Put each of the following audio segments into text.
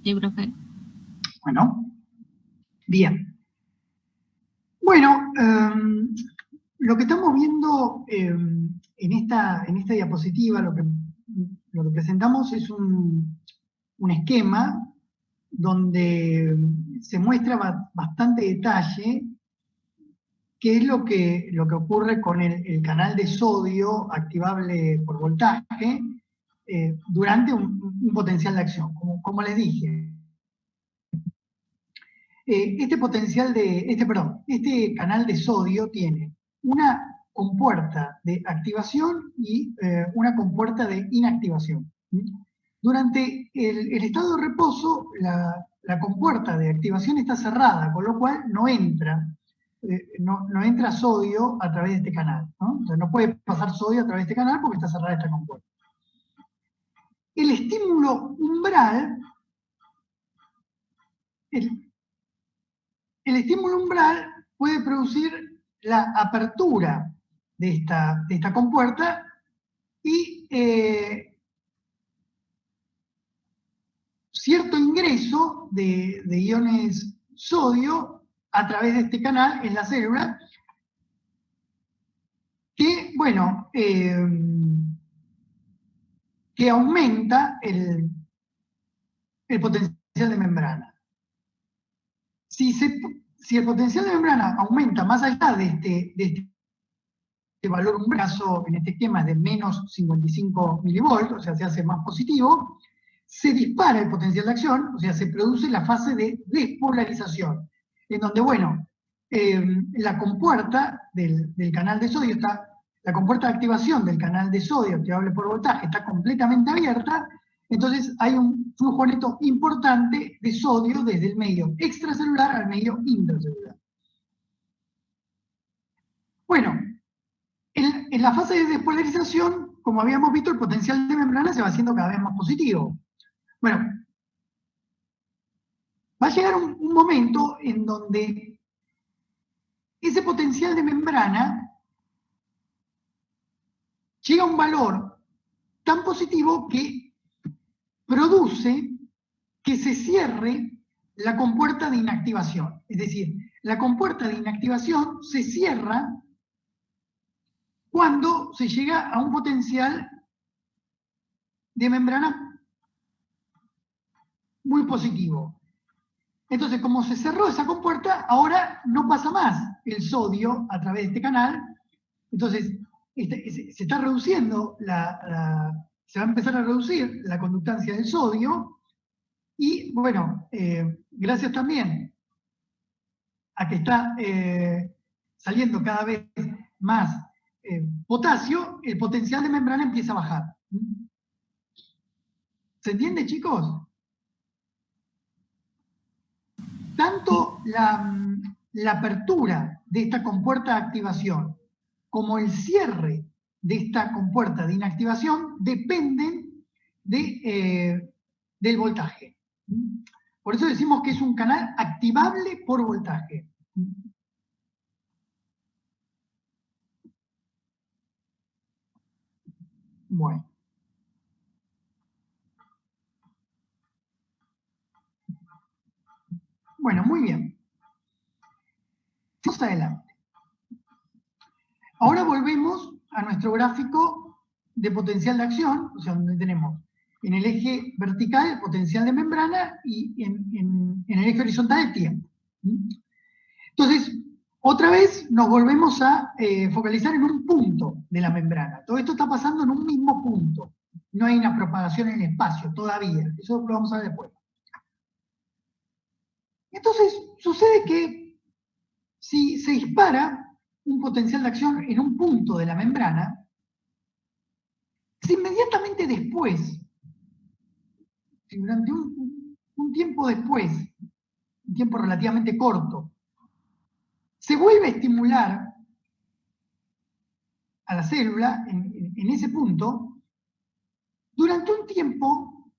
Sí, profe. Bueno, bien. Bueno, lo que estamos viendo en esta diapositiva, lo que presentamos es un esquema donde se muestra bastante detalle qué es lo que ocurre con el canal de sodio activable por voltaje durante un potencial de acción. Como les dije, este canal de sodio tiene una compuerta de activación y una compuerta de inactivación. Durante el estado de reposo, la compuerta de activación está cerrada, con lo cual no entra sodio a través de este canal. ¿No? O sea, no puede pasar sodio a través de este canal porque está cerrada esta compuerta. El estímulo umbral, el estímulo umbral puede producir la apertura de esta compuerta y cierto ingreso de iones sodio a través de este canal en la célula que, bueno, que aumenta el potencial de membrana. Si el potencial de membrana aumenta más allá de este valor umbral, en este esquema es de menos 55 milivolts, o sea, se hace más positivo, se dispara el potencial de acción, o sea, se produce la fase de despolarización, en donde, bueno, la compuerta del canal de sodio la compuerta de activación del canal de sodio activable por voltaje está completamente abierta, entonces hay un flujo neto importante de sodio desde el medio extracelular al medio intracelular. Bueno, en la fase de despolarización, como habíamos visto, el potencial de membrana se va haciendo cada vez más positivo. Bueno, va a llegar un momento en donde ese potencial de membrana llega a un valor tan positivo que produce que se cierre la compuerta de inactivación. Es decir, la compuerta de inactivación se cierra cuando se llega a un potencial de membrana muy positivo. Entonces, como se cerró esa compuerta, ahora no pasa más el sodio a través de este canal. Entonces, se está reduciendo, se va a empezar a reducir la conductancia del sodio. Y bueno, gracias también a que está saliendo cada vez más potasio, el potencial de membrana empieza a bajar. ¿Se entiende, chicos? Tanto la apertura de esta compuerta de activación como el cierre de esta compuerta de inactivación dependen del voltaje. Por eso decimos que es un canal activable por voltaje. Bueno. Bueno, muy bien. Vamos adelante. Ahora volvemos a nuestro gráfico de potencial de acción, o sea, donde tenemos en el eje vertical el potencial de membrana y en el eje horizontal el tiempo. Entonces, otra vez nos volvemos a focalizar en un punto de la membrana. Todo esto está pasando en un mismo punto. No hay una propagación en el espacio todavía. Eso lo vamos a ver después. Entonces, sucede que si se dispara un potencial de acción en un punto de la membrana, si inmediatamente después, si durante un tiempo después, un tiempo relativamente corto, se vuelve a estimular a la célula en ese punto, durante un tiempo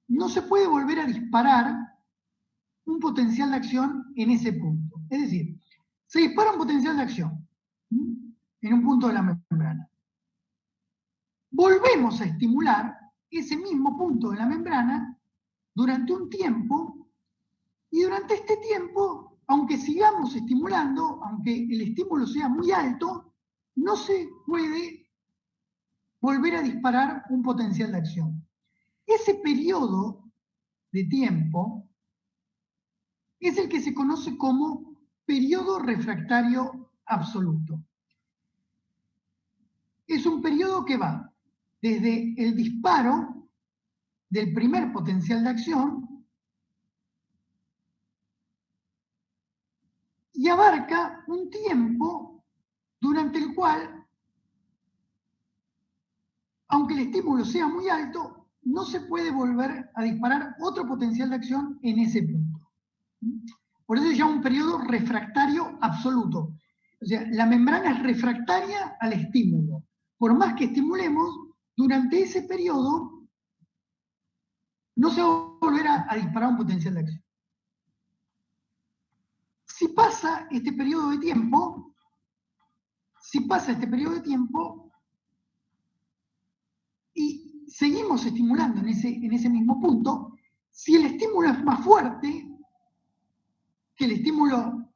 no se puede volver a disparar un potencial de acción en ese punto. Es decir, se dispara un potencial de acción en un punto de la membrana. Volvemos a estimular ese mismo punto de la membrana durante un tiempo, y durante este tiempo, aunque sigamos estimulando, aunque el estímulo sea muy alto, no se puede volver a disparar un potencial de acción. Ese periodo de tiempo es el que se conoce como periodo refractario absoluto. Es un periodo que va desde el disparo del primer potencial de acción y abarca un tiempo durante el cual, aunque el estímulo sea muy alto, no se puede volver a disparar otro potencial de acción en ese punto. Por eso se llama un periodo refractario absoluto. O sea, la membrana es refractaria al estímulo. Por más que estimulemos, durante ese periodo no se va a volver a disparar un potencial de acción. Si pasa este periodo de tiempo, y seguimos estimulando en ese mismo punto, si el estímulo es más fuerte que el estímulo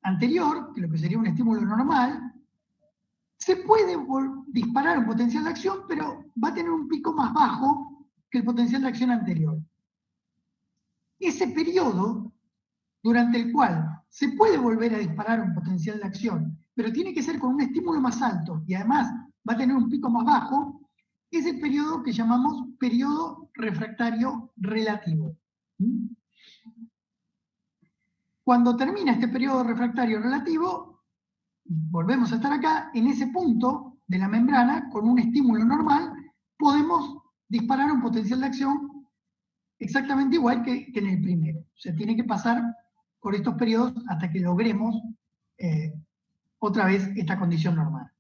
anterior, que lo que sería un estímulo normal, se puede disparar un potencial de acción, pero va a tener un pico más bajo que el potencial de acción anterior. Ese periodo durante el cual se puede volver a disparar un potencial de acción, pero tiene que ser con un estímulo más alto y además va a tener un pico más bajo, es el periodo que llamamos periodo refractario relativo. Cuando termina este periodo refractario relativo, volvemos a estar acá, en ese punto de la membrana, con un estímulo normal, podemos disparar un potencial de acción exactamente igual que en el primero. O sea, tiene que pasar por estos periodos hasta que logremos otra vez esta condición normal.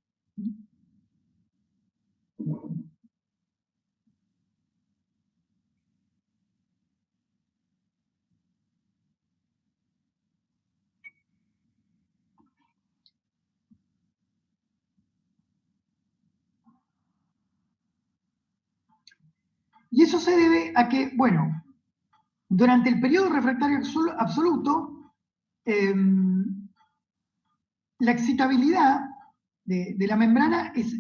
Y eso se debe a que, bueno, durante el periodo refractario absoluto, la excitabilidad de la membrana es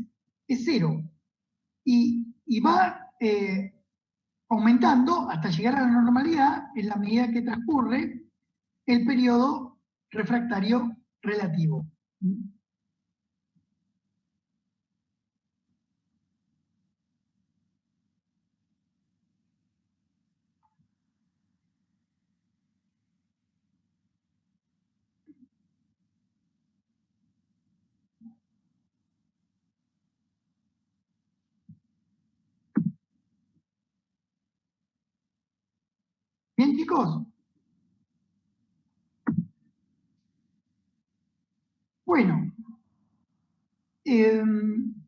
cero y va aumentando hasta llegar a la normalidad en la medida que transcurre el periodo refractario relativo. Bien, chicos. Bueno, en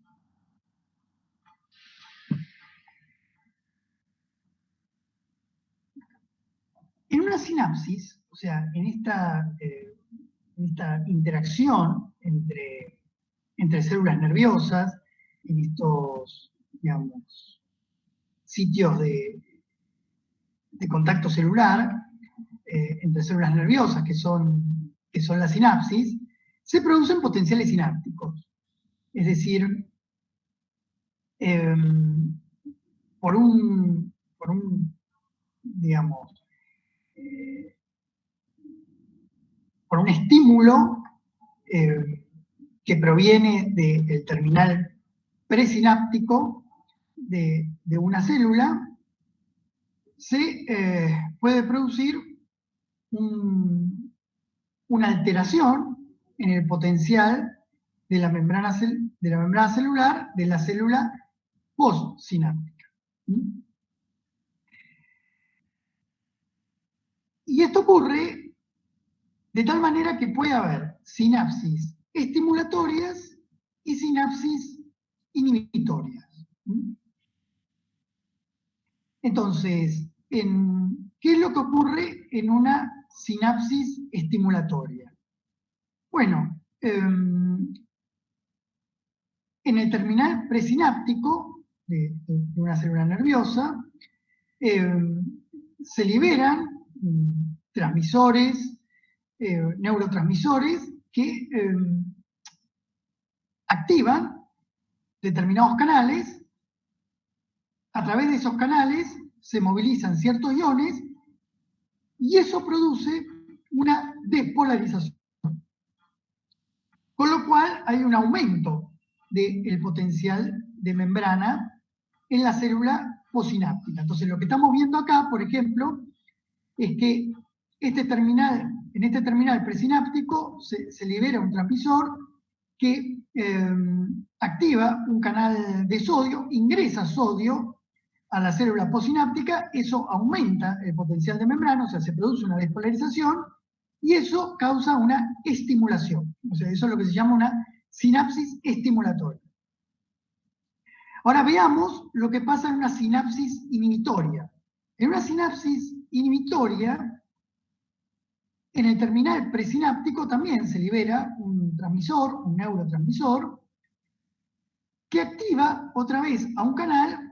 una sinapsis, o sea, en esta interacción entre células nerviosas, en estos, digamos, sitios de contacto celular, entre células nerviosas, que son las sinapsis, se producen potenciales sinápticos. Es decir, por un digamos, por un estímulo que proviene del terminal presináptico de una célula, se puede producir una alteración en el potencial de la membrana celular de la célula postsináptica. Y esto ocurre de tal manera que puede haber sinapsis estimulatorias y sinapsis inhibitorias. Entonces, ¿qué es lo que ocurre en una sinapsis estimulatoria? Bueno, en el terminal presináptico de una célula nerviosa, se liberan transmisores, neurotransmisores que activan determinados canales. A través de esos canales se movilizan ciertos iones y eso produce una despolarización. Con lo cual hay un aumento del potencial de membrana en la célula posináptica. Entonces lo que estamos viendo acá, por ejemplo, es que en este terminal presináptico se libera un transmisor que activa un canal de sodio, ingresa sodio a la célula posináptica, eso aumenta el potencial de membrana, o sea, se produce una despolarización, y eso causa una estimulación. O sea, eso es lo que se llama una sinapsis estimulatoria. Ahora veamos lo que pasa en una sinapsis inhibitoria. En una sinapsis inhibitoria, en el terminal presináptico también se libera un transmisor, un neurotransmisor, que activa otra vez a un canal.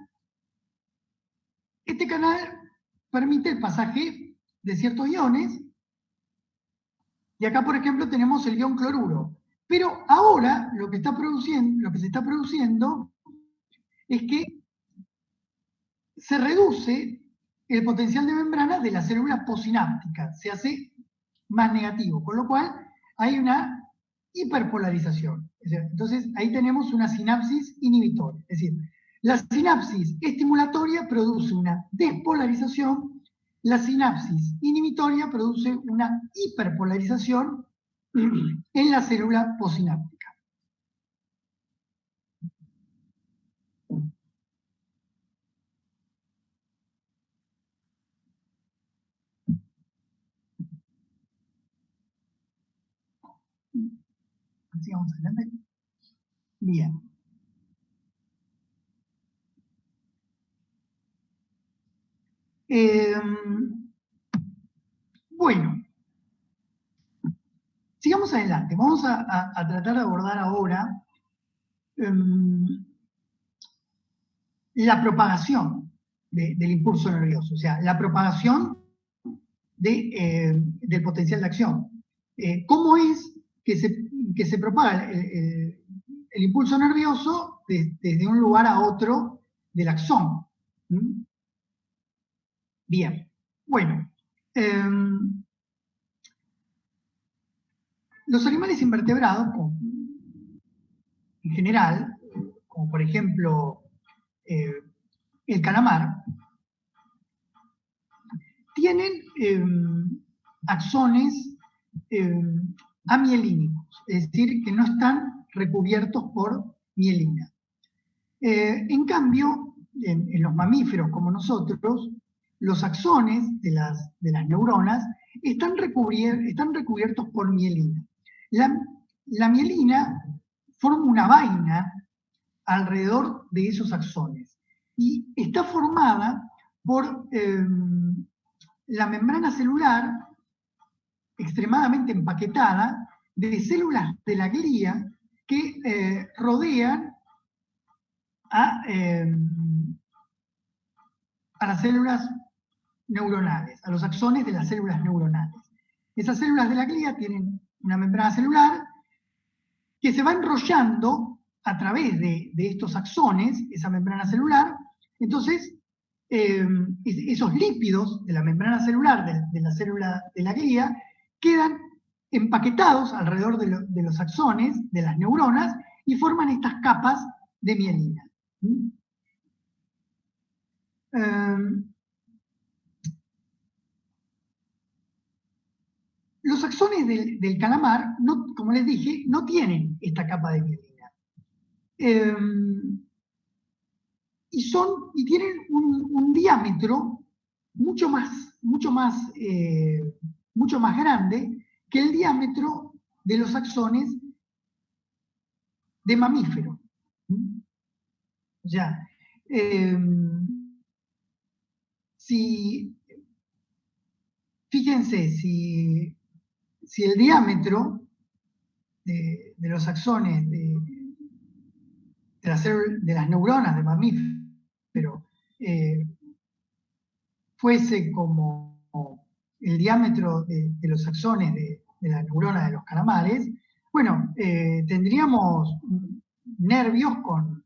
Este canal permite el pasaje de ciertos iones, y acá, por ejemplo, tenemos el ion cloruro. Pero ahora lo que se está produciendo es que se reduce el potencial de membrana de la célula posináptica, se hace más negativo, con lo cual hay una hiperpolarización. Entonces ahí tenemos una sinapsis inhibitoria. Es decir, la sinapsis estimulatoria produce una despolarización, la sinapsis inhibitoria produce una hiperpolarización en la célula posináptica. Sigamos adelante. Bien. Bueno, sigamos adelante. Vamos a tratar de abordar ahora la propagación del impulso nervioso, o sea, la propagación del potencial de acción. ¿Cómo es que se propaga el impulso nervioso desde un lugar a otro del axón? Bien, bueno. Los animales invertebrados, en general, como por ejemplo el calamar, tienen axones amielínicos, es decir, que no están recubiertos por mielina. En cambio, en los mamíferos como nosotros, los axones de las neuronas están recubiertos por mielina. La mielina forma una vaina alrededor de esos axones y está formada por la membrana celular extremadamente empaquetada de células de la glía que rodean a las células neuronales, a los axones de las células neuronales. Esas células de la glía tienen una membrana celular que se va enrollando a través de estos axones, esa membrana celular. Entonces, esos lípidos de la membrana celular de la célula de la glía quedan empaquetados alrededor de los axones, de las neuronas, y forman estas capas de mielina. Los axones del calamar, como les dije, no tienen esta capa de mielina. Y tienen un diámetro mucho más grande que el diámetro de los axones de mamífero. O sea, fíjense, si el diámetro de los axones de las neuronas de mamífero fuese como el diámetro de los axones de la neurona de los calamares, bueno, tendríamos nervios con,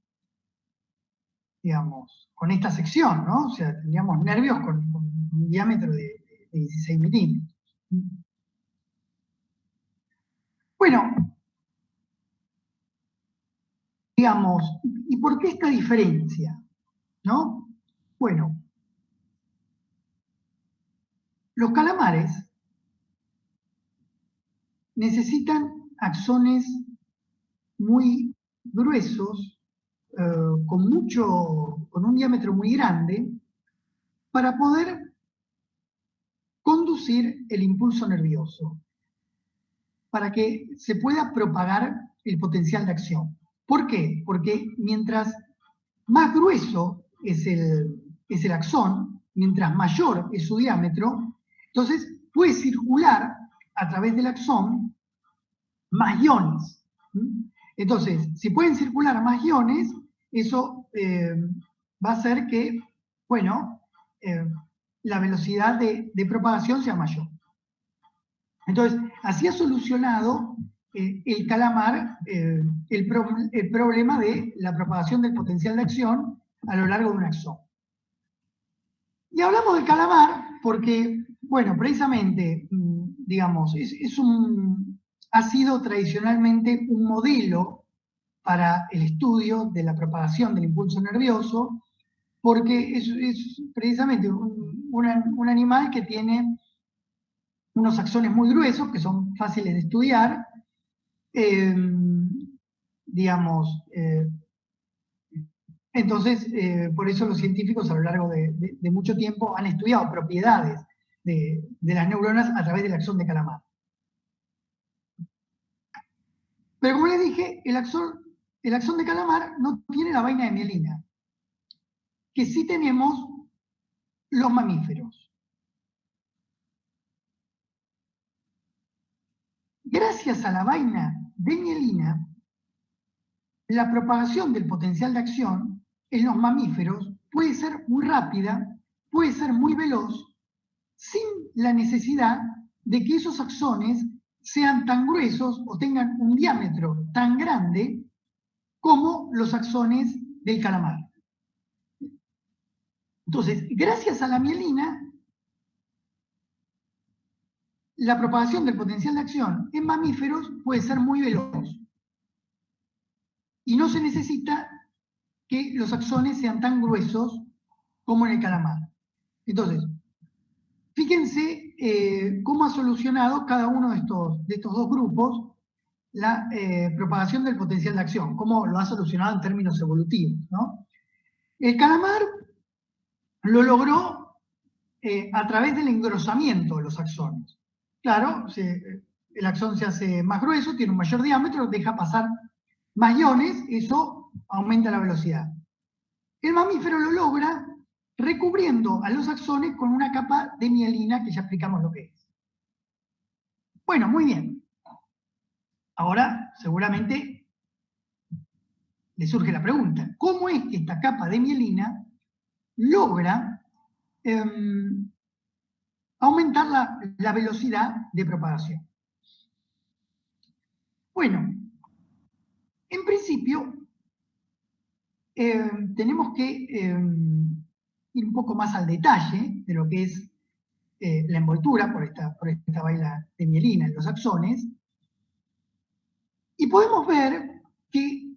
digamos, con esta sección, ¿no? O sea, tendríamos nervios con un diámetro de 16 milímetros. Bueno, digamos, ¿y por qué esta diferencia? ¿No? Bueno, los calamares necesitan axones muy gruesos, con un diámetro muy grande, para poder conducir el impulso nervioso, para que se pueda propagar el potencial de acción. ¿Por qué? Porque mientras más grueso es el axón, mientras mayor es su diámetro, entonces puede circular a través del axón más iones. Entonces, si pueden circular más iones, eso va a hacer que, bueno, la velocidad de propagación sea mayor. Entonces, así ha solucionado el calamar el problema de la propagación del potencial de acción a lo largo de un axón. Y hablamos del calamar porque, bueno, precisamente, digamos, ha sido tradicionalmente un modelo para el estudio de la propagación del impulso nervioso, porque es precisamente un animal que tiene unos axones muy gruesos, que son fáciles de estudiar, digamos, entonces, por eso los científicos a lo largo de mucho tiempo han estudiado propiedades de las neuronas a través del axón de calamar. Pero como les dije, el axón de calamar no tiene la vaina de mielina, que sí tenemos los mamíferos. Gracias a la vaina de mielina, la propagación del potencial de acción en los mamíferos puede ser muy rápida, puede ser muy veloz, sin la necesidad de que esos axones sean tan gruesos o tengan un diámetro tan grande como los axones del calamar. Entonces, gracias a la mielina, la propagación del potencial de acción en mamíferos puede ser muy veloz. Y no se necesita que los axones sean tan gruesos como en el calamar. Entonces, fíjense cómo ha solucionado cada uno de estos dos grupos la propagación del potencial de acción, cómo lo ha solucionado en términos evolutivos, ¿no? El calamar lo logró a través del engrosamiento de los axones. Claro, el axón se hace más grueso, tiene un mayor diámetro, deja pasar más iones, eso aumenta la velocidad. El mamífero lo logra recubriendo a los axones con una capa de mielina, que ya explicamos lo que es. Bueno, muy bien. Ahora, seguramente, le surge la pregunta, ¿cómo es que esta capa de mielina logra aumentar la velocidad de propagación? Bueno, en principio, tenemos que ir un poco más al detalle de lo que es la envoltura por esta vaina de mielina en los axones, y podemos ver que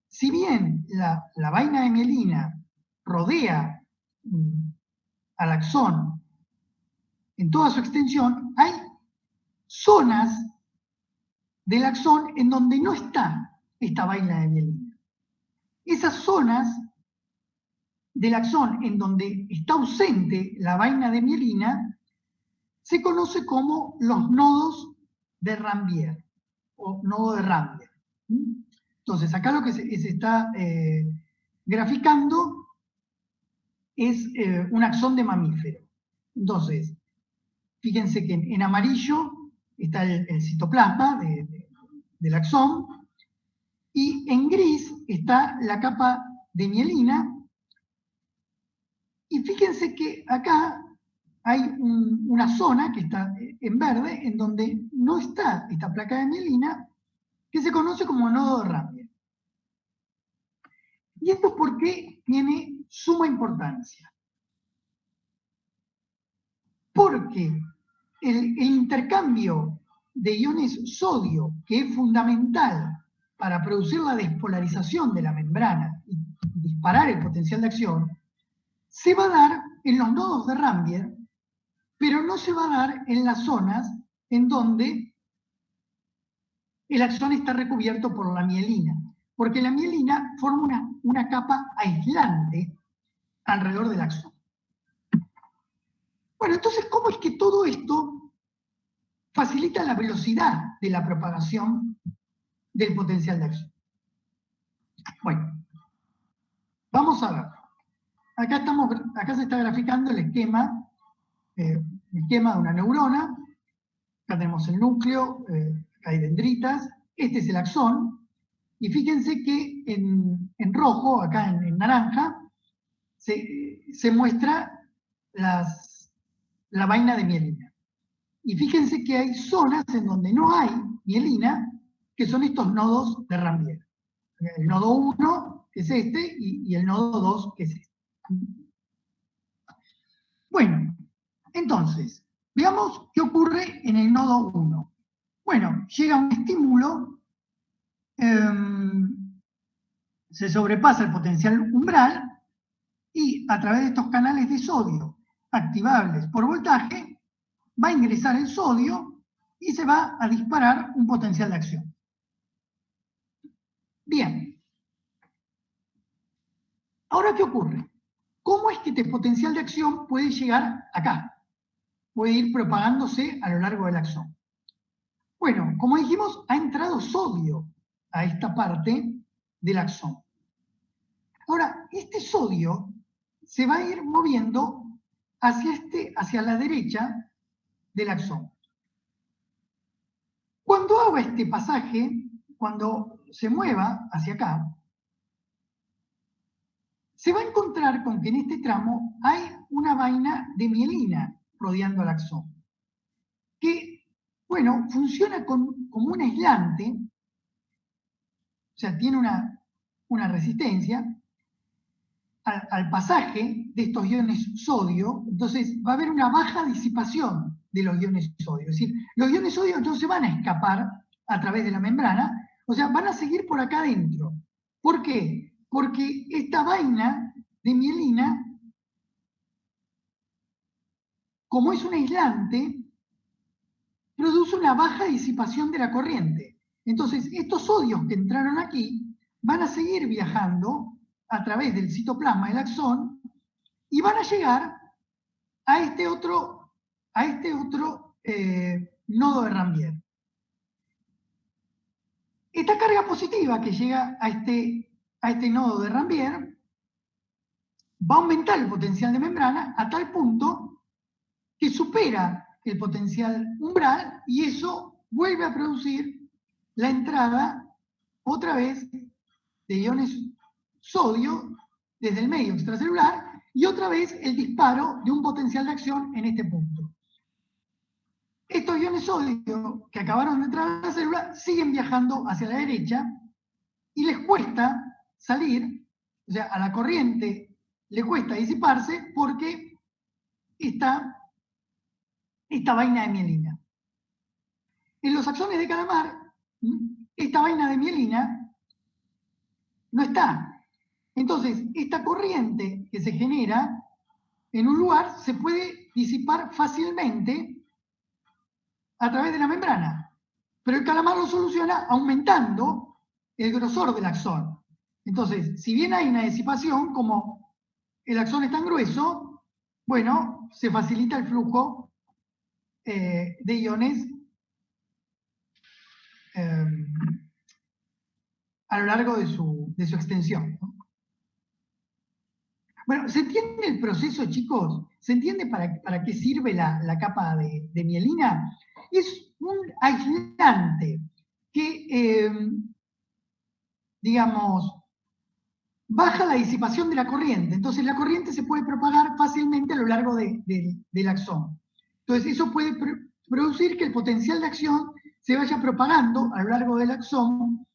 si bien la vaina de mielina rodea al axón en toda su extensión, hay zonas del axón en donde no está esta vaina de mielina. Esas zonas del axón en donde está ausente la vaina de mielina se conoce como los nodos de Rambier o nodo de Rambier. Entonces, acá lo que se está graficando es un axón de mamífero. Entonces, fíjense que en amarillo está el citoplasma del axón, y en gris está la capa de mielina, y fíjense que acá hay una zona que está en verde, en donde no está esta placa de mielina, que se conoce como nodo de Rambier. ¿Y esto por qué tiene suma importancia? Porque el intercambio de iones sodio, que es fundamental para producir la despolarización de la membrana y disparar el potencial de acción, se va a dar en los nodos de Rambier, pero no se va a dar en las zonas en donde el axón está recubierto por la mielina, porque la mielina forma una capa aislante alrededor del axón. Bueno, entonces, ¿cómo es que todo esto facilita la velocidad de la propagación del potencial de acción? Bueno, vamos a ver. Acá se está graficando el esquema de una neurona. Acá tenemos el núcleo, acá hay dendritas, este es el axón, y fíjense que en rojo, acá en naranja, se muestra la vaina de mielina. Y fíjense que hay zonas en donde no hay mielina, que son estos nodos de Rambier. El nodo 1, que es este, y el nodo 2, que es este. Bueno, entonces, veamos qué ocurre en el nodo 1. Bueno, llega un estímulo, se sobrepasa el potencial umbral, y a través de estos canales de sodio activables por voltaje, va a ingresar el sodio y se va a disparar un potencial de acción. Bien. Ahora, ¿qué ocurre? ¿Cómo es que este potencial de acción puede llegar acá? Puede ir propagándose a lo largo del axón. Bueno, como dijimos, ha entrado sodio a esta parte del axón. Ahora, este sodio se va a ir moviendo hacia la derecha del axón. Cuando haga este pasaje, cuando se mueva hacia acá, se va a encontrar con que en este tramo hay una vaina de mielina rodeando al axón, que, bueno, funciona como un aislante, o sea, tiene una resistencia al pasaje de estos iones sodio. Entonces va a haber una baja disipación de los iones sodio. Es decir, los iones sodio no se van a escapar a través de la membrana, o sea, van a seguir por acá adentro. ¿Por qué? Porque esta vaina de mielina, como es un aislante, produce una baja disipación de la corriente. Entonces, estos sodios que entraron aquí van a seguir viajando a través del citoplasma del axón y van a llegar a este otro nodo de Rambier. Esta carga positiva que llega a este nodo de Rambier va a aumentar el potencial de membrana a tal punto que supera el potencial umbral, y eso vuelve a producir la entrada otra vez de iones sodio desde el medio extracelular, y otra vez el disparo de un potencial de acción en este punto. Estos iones sodio que acabaron de entrar a la célula siguen viajando hacia la derecha y les cuesta salir, o sea, a la corriente le cuesta disiparse porque está esta vaina de mielina. En los axones de Calamar, esta vaina de mielina no está. Entonces, esta corriente que se genera en un lugar se puede disipar fácilmente a través de la membrana. Pero el Calamar lo soluciona aumentando el grosor del axón. Entonces, si bien hay una disipación, como el axón es tan grueso, bueno, se facilita el flujo de iones a lo largo de su extensión, ¿no? Bueno, ¿se entiende el proceso, chicos? ¿Se entiende para qué sirve la capa de mielina? Es un aislante que, digamos, baja la disipación de la corriente. Entonces la corriente se puede propagar fácilmente a lo largo del axón. Entonces eso puede producir que el potencial de acción se vaya propagando a lo largo del axón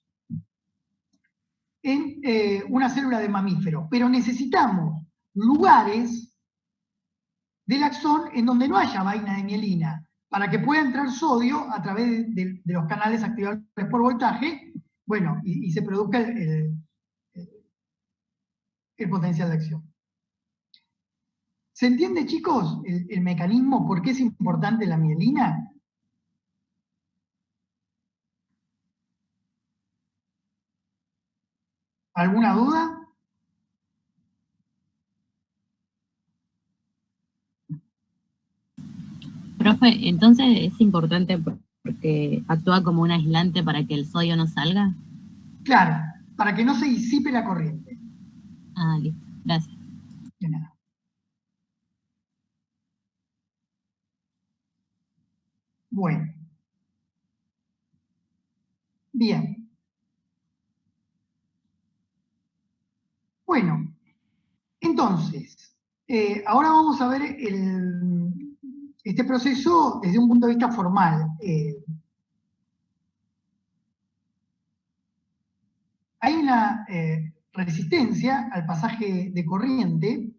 en una célula de mamífero. Pero necesitamos lugares del axón en donde no haya vaina de mielina, para que pueda entrar sodio a través de los canales activables por voltaje, bueno, y se produzca el potencial de acción. ¿Se entiende, chicos, el mecanismo? ¿Por qué es importante la mielina? ¿Alguna duda? Profe, entonces es importante porque actúa como un aislante para que el sodio no salga. Claro, para que no se disipe la corriente. Ah, listo, gracias. De nada. Bueno. Bien. Bueno, entonces, ahora vamos a ver este proceso desde un punto de vista formal. Hay una resistencia al pasaje de corriente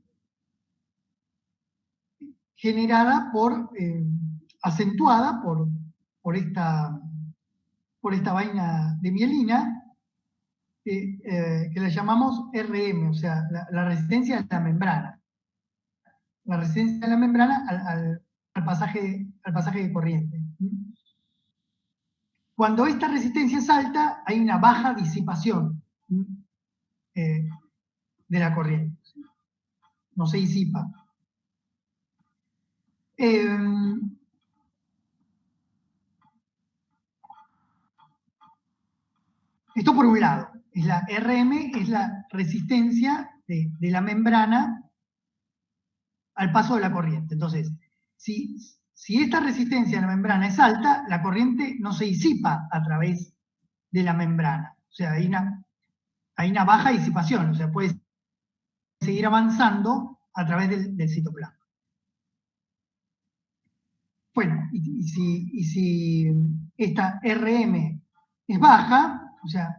generada acentuada por esta vaina de mielina, que la llamamos RM, o sea, la resistencia a la membrana. La resistencia a la membrana al pasaje de corriente. Cuando esta resistencia es alta, hay una baja disipación de la corriente. No se disipa. Esto por un lado. La RM es la resistencia de la membrana al paso de la corriente. Entonces, si esta resistencia de la membrana es alta, la corriente no se disipa a través de la membrana. O sea, hay una baja disipación, o sea, puede seguir avanzando a través del citoplasma. Bueno, y si esta RM es baja, o sea,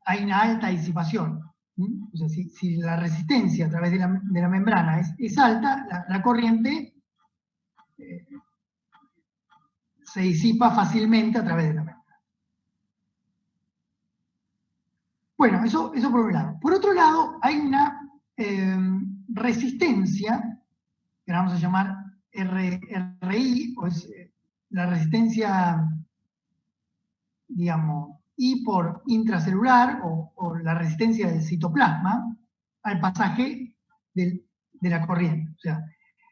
hay una alta disipación. O sea, si la resistencia a través de la membrana es alta, la corriente se disipa fácilmente a través de la membrana. Bueno, eso por un lado. Por otro lado, hay una resistencia, que la vamos a llamar RI, o es la resistencia, digamos, I por intracelular, o la resistencia del citoplasma al pasaje de la corriente. O sea,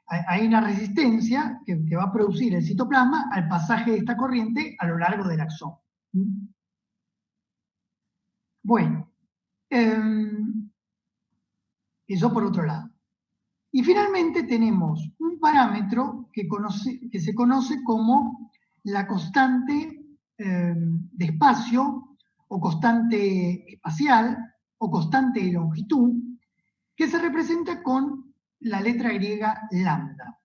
hay una resistencia que va a producir el citoplasma al pasaje de esta corriente a lo largo del axón. Bueno, eso por otro lado. Y finalmente tenemos un parámetro que se conoce como la constante de espacio, o constante espacial, o constante de longitud, que se representa con la letra griega lambda.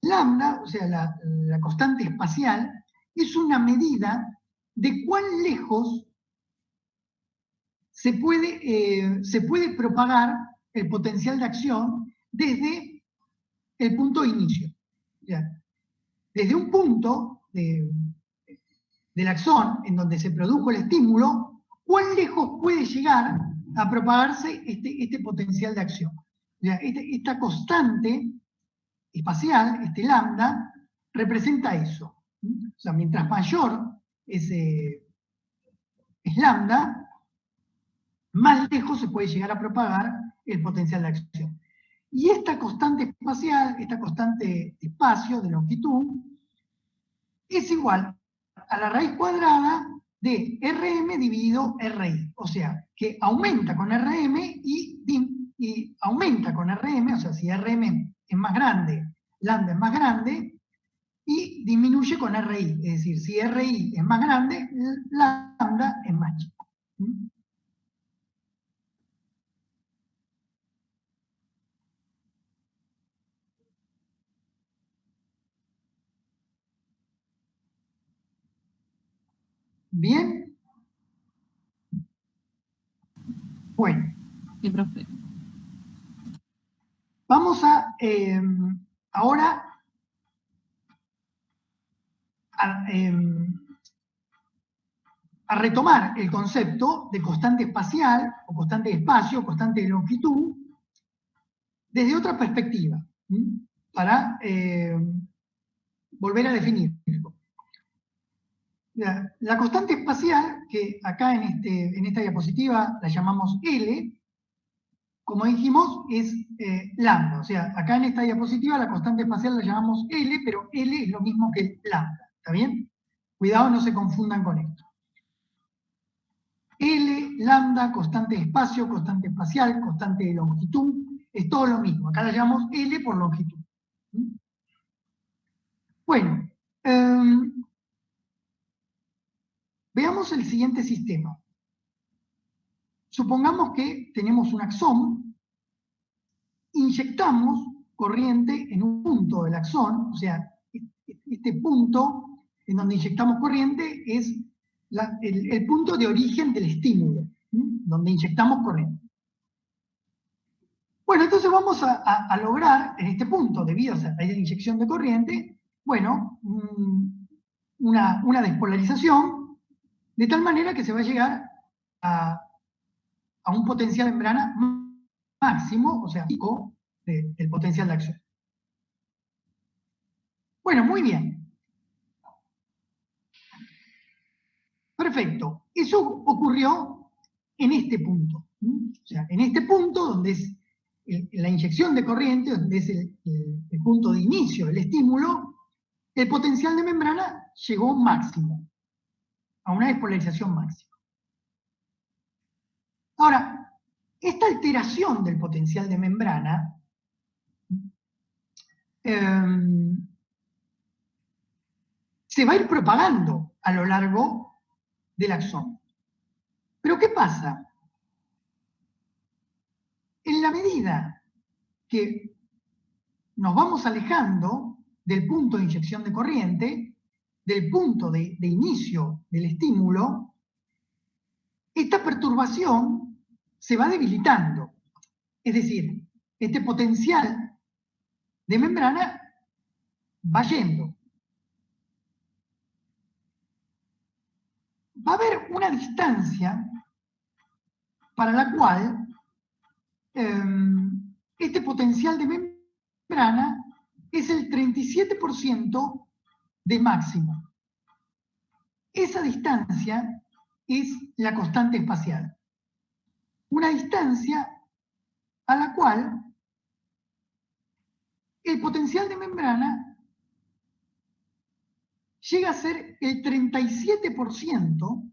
Lambda, o sea, la constante espacial, es una medida de cuán lejos se puede propagar el potencial de acción desde el punto de inicio. ¿Ya? Desde un punto del axón en donde se produjo el estímulo, ¿cuán lejos puede llegar a propagarse este potencial de acción? ¿Ya? Esta constante espacial, este lambda, representa eso. O sea, mientras mayor es lambda, más lejos se puede llegar a propagar el potencial de acción. Y esta constante espacial, esta constante de espacio, de longitud, es igual a la raíz cuadrada de Rm dividido Ri. O sea, que aumenta con Rm y aumenta con Rm, o sea, si Rm es más grande, lambda es más grande, y disminuye con Ri. Es decir, si Ri es más grande, lambda es más chico. ¿Bien? Bueno, Sí, profe. vamos a ahora a retomar el concepto de constante espacial, o constante de espacio, o constante de longitud, desde otra perspectiva, para volver a definirlo. La constante espacial, que acá en esta diapositiva la llamamos L, como dijimos, es lambda. O sea, acá en esta diapositiva la constante espacial la llamamos L, pero L es lo mismo que lambda. ¿Está bien? Cuidado, no se confundan con esto. L, lambda, constante de espacio, constante espacial, constante de longitud, es todo lo mismo. Acá la llamamos L por longitud. Bueno, veamos el siguiente sistema. Supongamos que tenemos un axón, inyectamos corriente en un punto del axón, o sea, este punto en donde inyectamos corriente es el punto de origen del estímulo, donde inyectamos corriente. Bueno, entonces vamos a lograr en este punto, debido a la inyección de corriente, bueno, una despolarización, de tal manera que se va a llegar a un potencial de membrana máximo, o sea, pico del potencial de acción. Bueno, muy bien. Perfecto. Eso ocurrió en este punto. O sea, en este punto, donde es la inyección de corriente, donde es el punto de inicio del estímulo, el potencial de membrana llegó máximo, a una despolarización máxima. Ahora, esta alteración del potencial de membrana se va a ir propagando a lo largo del axón. Pero ¿qué pasa? En la medida que nos vamos alejando del punto de inyección de corriente, del punto de inicio del estímulo, esta perturbación se va debilitando. Es decir, este potencial de membrana va yendo. Va a haber una distancia para la cual este potencial de membrana es el 37% de máximo. Esa distancia es la constante espacial. Una distancia a la cual el potencial de membrana llega a ser el 37%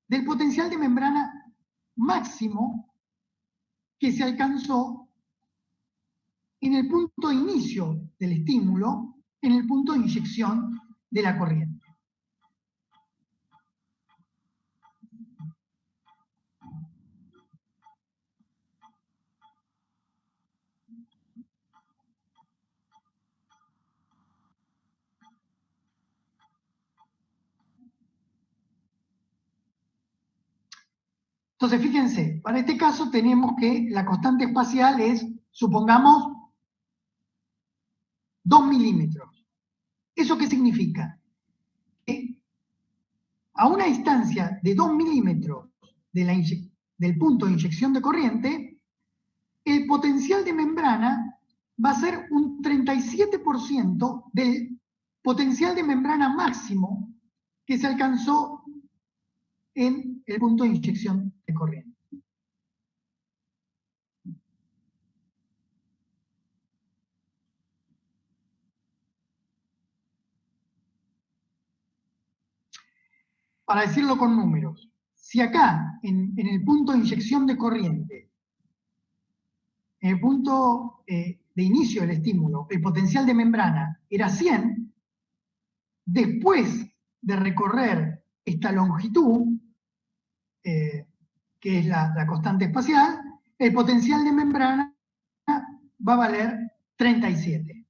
del potencial de membrana máximo que se alcanzó en el punto de inicio del estímulo, en el punto de inyección de la corriente. Entonces, fíjense, para este caso tenemos que la constante espacial es, supongamos, 2 milímetros. ¿Eso qué significa? Que a una distancia de 2 milímetros del punto de inyección de corriente, el potencial de membrana va a ser un 37% del potencial de membrana máximo que se alcanzó en el punto de inyección de corriente. Para decirlo con números, si acá, en el punto de inyección de corriente, en el punto de inicio del estímulo, el potencial de membrana era 100, después de recorrer esta longitud, que es la constante espacial, el potencial de membrana va a valer 37.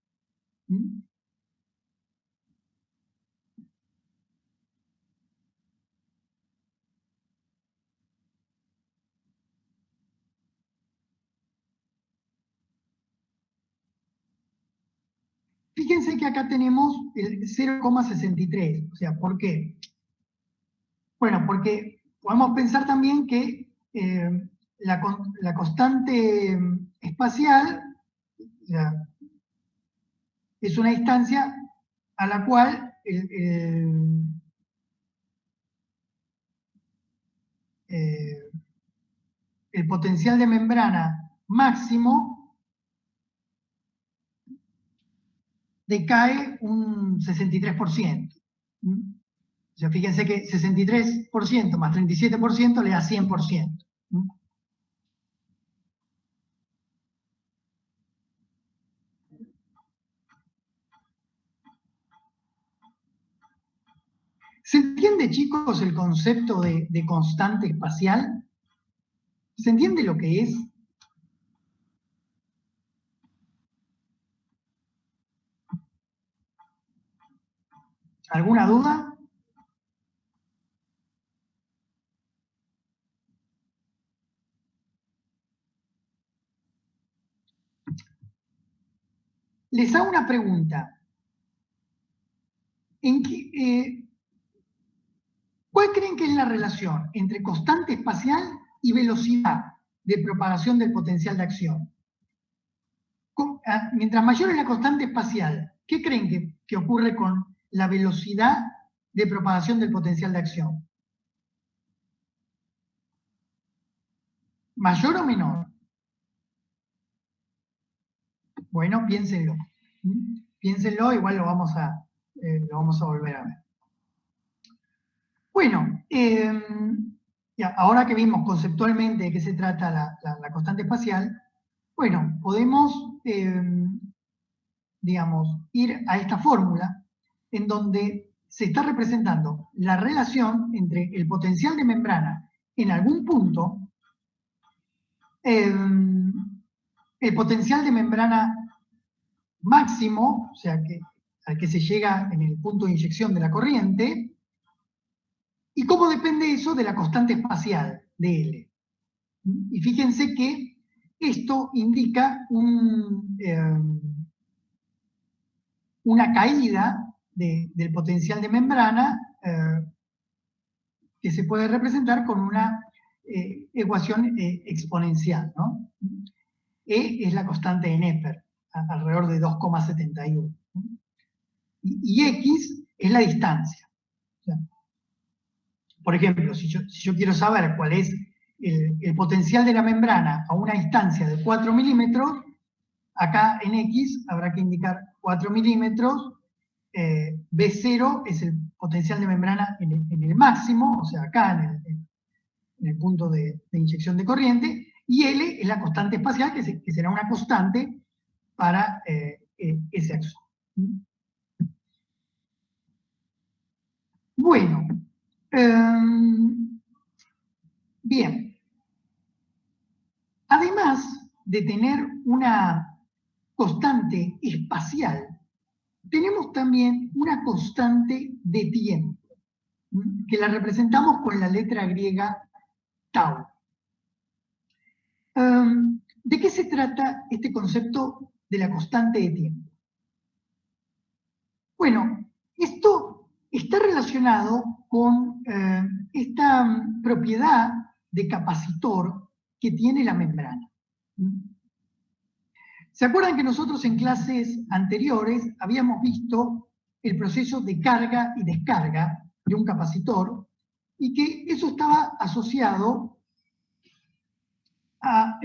fíjense que acá tenemos el 0,63. O sea, ¿por qué? Bueno, porque podemos pensar también que la constante espacial, o sea, es una instancia a la cual el potencial de membrana máximo decae un 63%. O sea, fíjense que 63% más 37% le da 100%. ¿Se entiende, chicos, el concepto de constante espacial? ¿Se entiende lo que es? ¿Alguna duda? Les hago una pregunta. ¿Cuál creen que es la relación entre constante espacial y velocidad de propagación del potencial de acción? Mientras mayor es la constante espacial, ¿qué creen que ocurre con la velocidad de propagación del potencial de acción? ¿Mayor o menor? Bueno, piénsenlo. Piénsenlo, igual lo vamos a volver a ver. Bueno, ahora que vimos conceptualmente de qué se trata la constante espacial, bueno, podemos, digamos, ir a esta fórmula en donde se está representando la relación entre el potencial de membrana en algún punto, el potencial de membrana máximo, o sea, al que se llega en el punto de inyección de la corriente, y cómo depende eso de la constante espacial de L. Y fíjense que esto indica una caída del potencial de membrana que se puede representar con una ecuación exponencial, ¿no? E es la constante de Neper, alrededor de 2,71. Y X es la distancia. O sea, por ejemplo, si yo quiero saber cuál es el potencial de la membrana a una distancia de 4 milímetros, acá en X habrá que indicar 4 milímetros, B0 es el potencial de membrana en el máximo, o sea, acá en el punto de inyección de corriente, y L es la constante espacial, que será una constante para ese axón. Bueno, bien. Además de tener una constante espacial, tenemos también una constante de tiempo, que la representamos con la letra griega tau. ¿De qué se trata este concepto de la constante de tiempo? Bueno, esto está relacionado con esta propiedad de capacitor que tiene la membrana. ¿Se acuerdan que nosotros en clases anteriores habíamos visto el proceso de carga y descarga de un capacitor y que eso estaba asociado a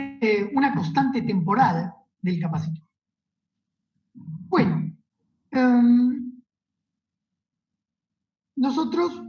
una constante temporal del capacitor? Bueno, nosotros